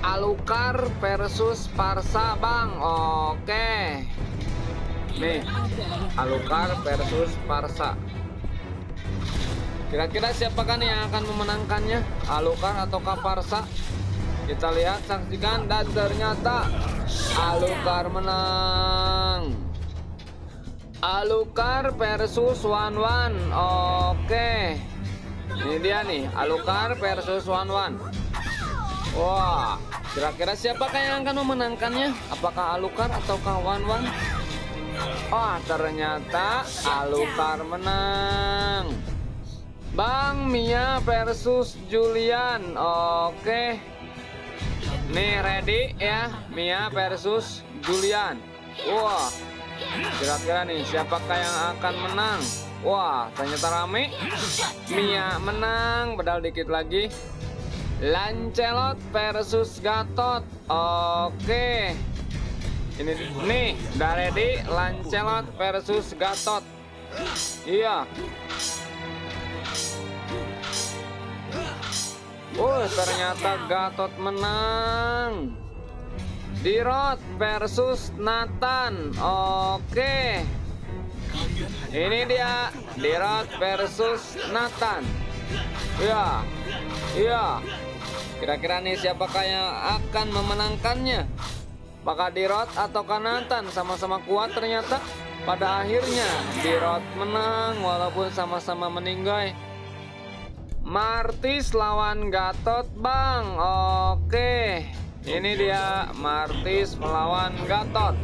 Alucard versus Parsa bang. Oke. Nih, Alucard versus Parsa. Kira-kira siapakah nih yang akan memenangkannya? Alucard atau Parsa? Kita lihat, saksikan, dan ternyata Alucard menang. Alucard versus Wanwan. Oke. Ini dia nih, Alucard versus Wanwan. Wah, kira-kira siapakah yang akan memenangkannya? Apakah Alucard ataukah Wanwan? Wah, ternyata Alucard menang. Bang Mia versus Julian. Oke. Nih ready ya, Mia versus Julian. Wah, kira-kira nih siapakah yang akan menang? Wah, ternyata rame. Mia menang, pedal dikit lagi. Lancelot versus Gatot. Oke. Ini nih, udah ready, Lancelot versus Gatot. Iya. Ternyata Gatot menang. Dirot versus Nathan. Oke. Ini dia, Dirot versus Nathan. Iya. Iya. Kira-kira nih siapakah yang akan memenangkannya? Apakah Dirot atau Nathan? Sama-sama kuat ternyata. Pada akhirnya Dirot menang walaupun sama-sama meninggal. Martis lawan Gatot bang. Oke. Ini dia Martis melawan Gatot.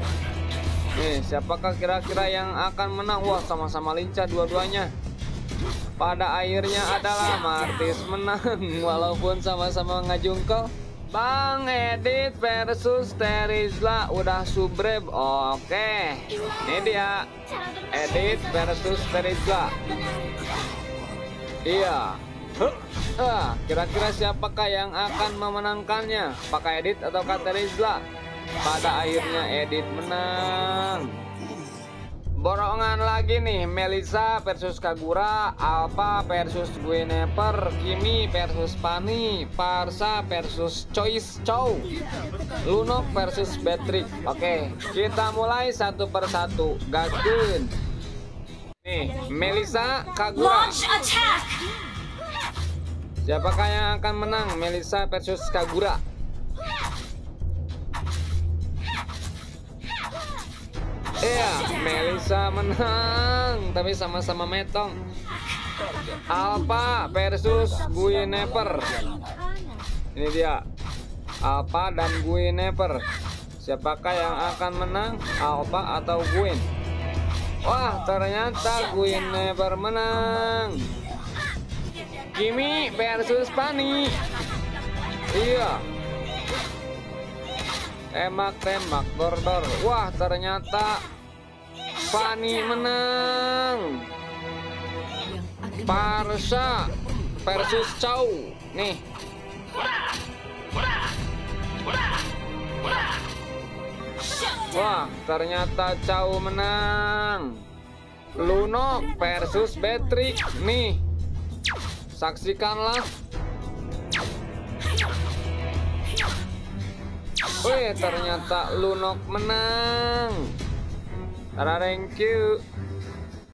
Nih, siapakah kira-kira yang akan menang? Wah, sama-sama lincah dua-duanya. Pada akhirnya adalah Martis menang walaupun sama-sama ngajungkel. Bang Edit versus Terizla udah subrek. Oke. Ini dia Edit versus Terizla. Iya. Kira-kira siapakah yang akan memenangkannya? Apakah Edit atau Terizla? Pada akhirnya Edit menang. Borongan lagi nih, Melissa versus Kagura, Alpha versus Guineper, Kimi versus Pani, Parsa versus Choice Chow, Lunok versus Patrick. Oke, kita mulai satu persatu. Gaskin. Nih, Melissa, Kagura. Siapakah yang akan menang? Melissa versus Kagura. Iya, Melissa menang, tapi sama-sama metong. Alpha versus Guineper. Ini dia, Alpha dan Guineper. Siapakah yang akan menang? Alpha atau Guin? Wah, ternyata Guineper menang. Kimi versus Pani. Iya. Tembak-tembak, dor-dor. Wah, ternyata Pani menang. Parsa versus Chow. Nih. Wah, ternyata Chow menang. Lunok versus Patrick. Nih. Saksikanlah. Wih, ternyata Lunok menang. Thank you.